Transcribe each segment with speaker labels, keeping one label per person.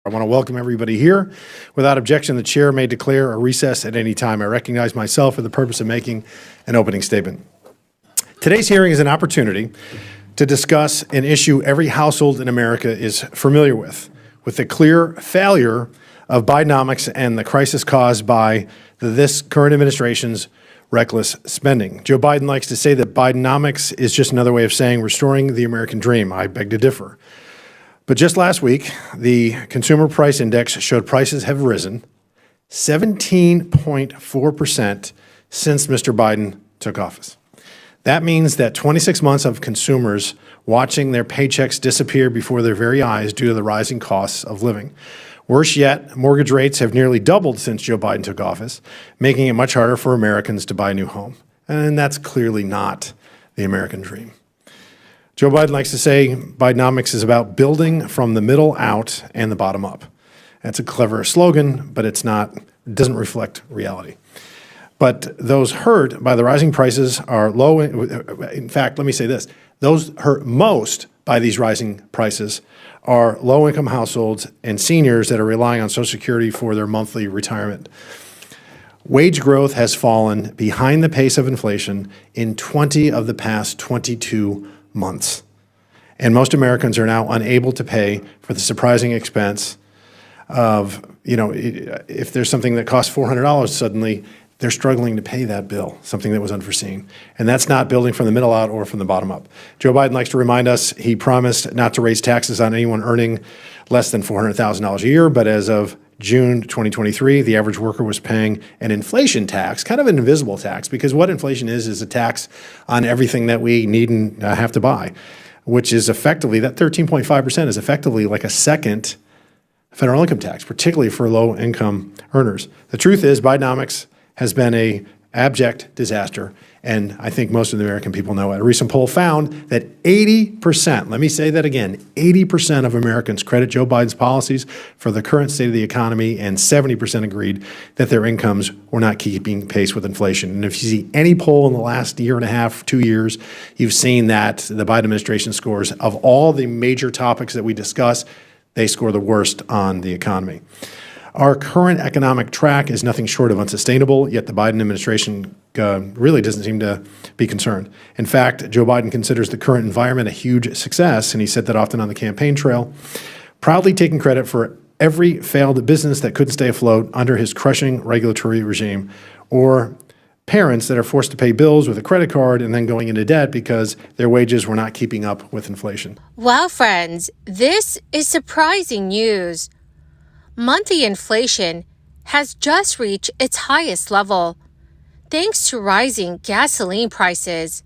Speaker 1: I want to welcome everybody here. Without objection, the chair may declare a recess at any time. I recognize myself for the purpose of making an opening statement. Today's hearing is an opportunity to discuss an issue every household in America is familiar with the clear failure of Bidenomics and the crisis caused by this current administration's reckless spending. Joe Biden likes to say that Bidenomics is just another way of saying restoring the American dream. I beg to differ. But just last week, the Consumer Price Index showed prices have risen 17.4% since Mr. Biden took office. That means that 26 months of consumers watching their paychecks disappear before their very eyes due to the rising costs of living. Worse yet, mortgage rates have nearly doubled since Joe Biden took office, making it much harder for Americans to buy a new home. And that's clearly not the American dream. Joe Biden likes to say Bidenomics is about building from the middle out and the bottom up. That's a clever slogan, but it doesn't reflect reality. But those hurt by the rising prices are low. In fact, let me say this. Those hurt most by these rising prices are low-income households and seniors that are relying on Social Security for their monthly retirement. Wage growth has fallen behind the pace of inflation in 20 of the past 22 months. And most Americans are now unable to pay for the surprising expense of, if there's something that costs $400 suddenly, they're struggling to pay that bill, something that was unforeseen. And that's not building from the middle out or from the bottom up. Joe Biden likes to remind us he promised not to raise taxes on anyone earning less than $400,000 a year, but as of June 2023, the average worker was paying an inflation tax, kind of an invisible tax, because what inflation is a tax on everything that we need and have to buy, which is effectively, that 13.5% is effectively like a second federal income tax, particularly for low-income earners. The truth is Bidenomics has been an abject disaster, and I think most of the American people know it. A recent poll found that 80%, let me say that again, 80% of Americans credit Joe Biden's policies for the current state of the economy, and 70% agreed that their incomes were not keeping pace with inflation. And if you see any poll in the last year and a half, 2 years, you've seen that the Biden administration scores, of all the major topics that we discuss, they score the worst on the economy. Our current economic track is nothing short of unsustainable, yet the Biden administration really doesn't seem to be concerned. In fact, Joe Biden considers the current environment a huge success, and he said that often on the campaign trail, proudly taking credit for every failed business that couldn't stay afloat under his crushing regulatory regime, or parents that are forced to pay bills with a credit card and then going into debt because their wages were not keeping up with inflation.
Speaker 2: Wow, friends, this is surprising news. Monthly inflation has just reached its highest level, thanks to rising gasoline prices.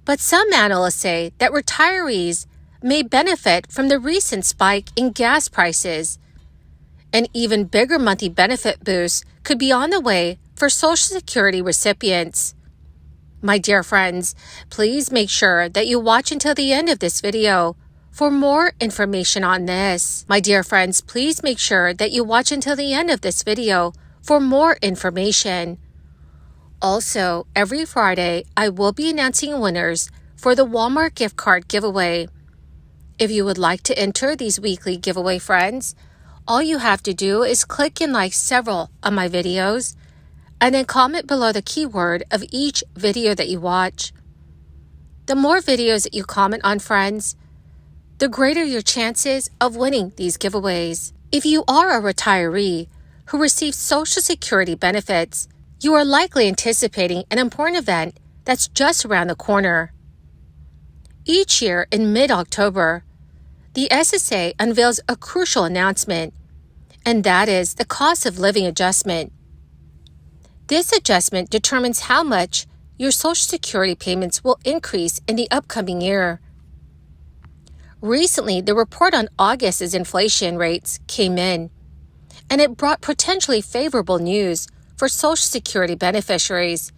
Speaker 2: But some analysts say that retirees may benefit from the recent spike in gas prices. An even bigger monthly benefit boost could be on the way for Social Security recipients. My dear friends, please make sure that you watch until the end of this video for more information on this. My dear friends, please make sure that you watch until the end of this video for more information. Also, every Friday, I will be announcing winners for the Walmart gift card giveaway. If you would like to enter these weekly giveaway, friends, all you have to do is click and like several of my videos, and then comment below the keyword of each video that you watch. The more videos that you comment on, friends, the greater your chances of winning these giveaways. If you are a retiree who receives Social Security benefits, you are likely anticipating an important event that's just around the corner. Each year in mid-October, the SSI unveils a crucial announcement, and that is the cost of living adjustment. This adjustment determines how much your Social Security payments will increase in the upcoming year. Recently, the report on August's inflation rates came in, and it brought potentially favorable news for Social Security beneficiaries.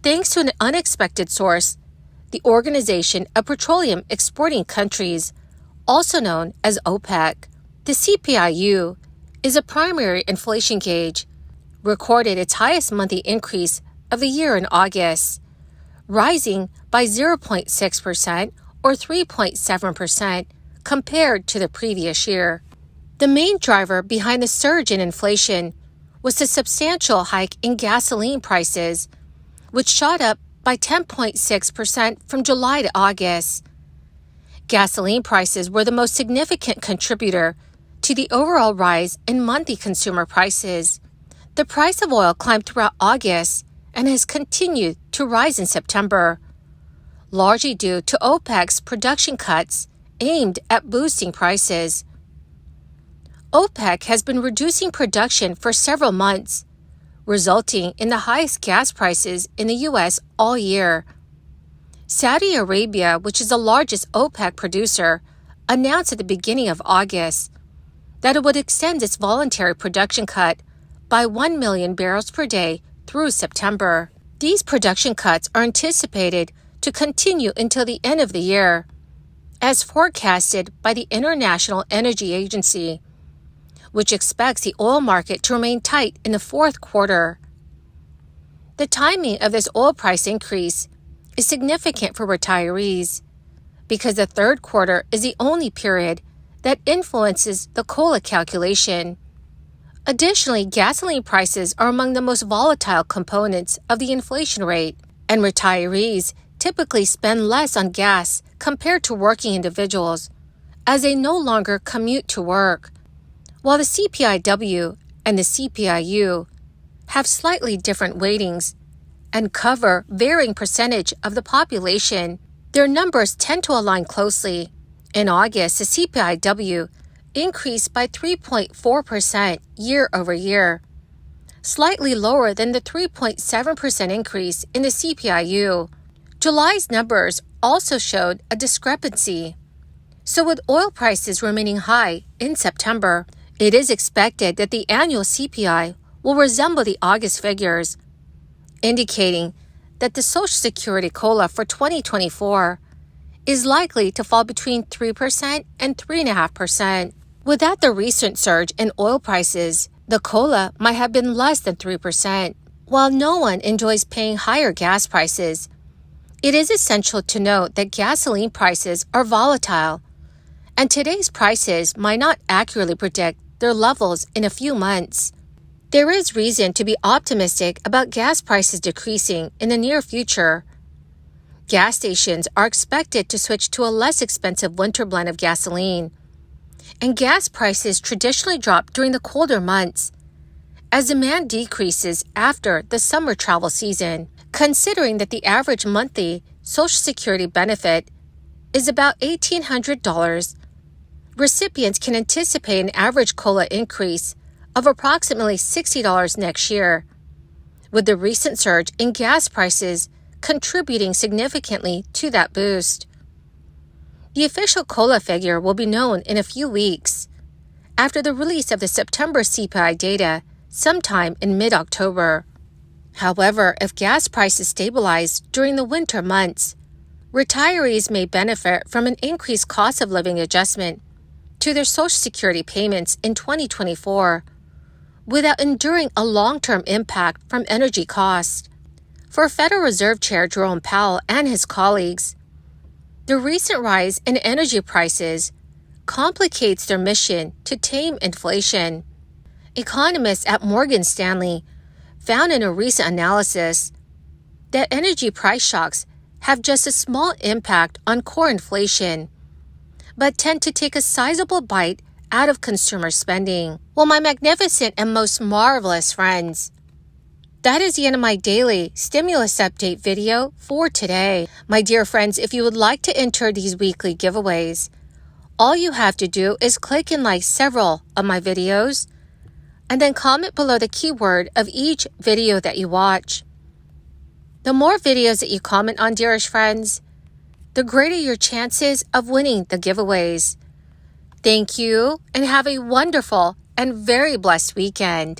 Speaker 2: Thanks to an unexpected source, the Organization of Petroleum Exporting Countries, also known as OPEC, the CPI-U, is a primary inflation gauge, recorded its highest monthly increase of the year in August, rising by 0.6% or 3.7% compared to the previous year. The main driver behind the surge in inflation was the substantial hike in gasoline prices, which shot up by 10.6% from July to August. Gasoline prices were the most significant contributor to the overall rise in monthly consumer prices. The price of oil climbed throughout August and has continued to rise in September, largely due to OPEC's production cuts aimed at boosting prices. OPEC has been reducing production for several months, resulting in the highest gas prices in the U.S. all year. Saudi Arabia, which is the largest OPEC producer, announced at the beginning of August that it would extend its voluntary production cut by 1 million barrels per day through September. These production cuts are anticipated to continue until the end of the year, as forecasted by the International Energy Agency, which expects the oil market to remain tight in the fourth quarter. The timing of this oil price increase is significant for retirees because the third quarter is the only period that influences the COLA calculation. Additionally, gasoline prices are among the most volatile components of the inflation rate, and retirees typically spend less on gas compared to working individuals, as they no longer commute to work. While the CPIW and the CPIU have slightly different weightings and cover varying percentage of the population, their numbers tend to align closely. In August, the CPIW increased by 3.4% year over year, slightly lower than the 3.7% increase in the CPIU. July's numbers also showed a discrepancy. So with oil prices remaining high in September, it is expected that the annual CPI will resemble the August figures, indicating that the Social Security COLA for 2024 is likely to fall between 3% and 3.5%. Without the recent surge in oil prices, the COLA might have been less than 3%. While no one enjoys paying higher gas prices, it is essential to note that gasoline prices are volatile, and today's prices might not accurately predict their levels in a few months. There is reason to be optimistic about gas prices decreasing in the near future. Gas stations are expected to switch to a less expensive winter blend of gasoline, and gas prices traditionally drop during the colder months as demand decreases after the summer travel season. Considering that the average monthly Social Security benefit is about $1,800, recipients can anticipate an average COLA increase of approximately $60 next year, with the recent surge in gas prices contributing significantly to that boost. The official COLA figure will be known in a few weeks, after the release of the September CPI data sometime in mid-October. However, if gas prices stabilize during the winter months, retirees may benefit from an increased cost of living adjustment to their Social Security payments in 2024 without enduring a long-term impact from energy costs. For Federal Reserve Chair Jerome Powell and his colleagues, the recent rise in energy prices complicates their mission to tame inflation. Economists at Morgan Stanley found in a recent analysis that energy price shocks have just a small impact on core inflation, but tend to take a sizable bite out of consumer spending. Well, my magnificent and most marvelous friends, that is the end of my daily stimulus update video for today. My dear friends, if you would like to enter these weekly giveaways, all you have to do is click and like several of my videos, and then comment below the keyword of each video that you watch. The more videos that you comment on, dearest friends, the greater your chances of winning the giveaways. Thank you, and have a wonderful and very blessed weekend.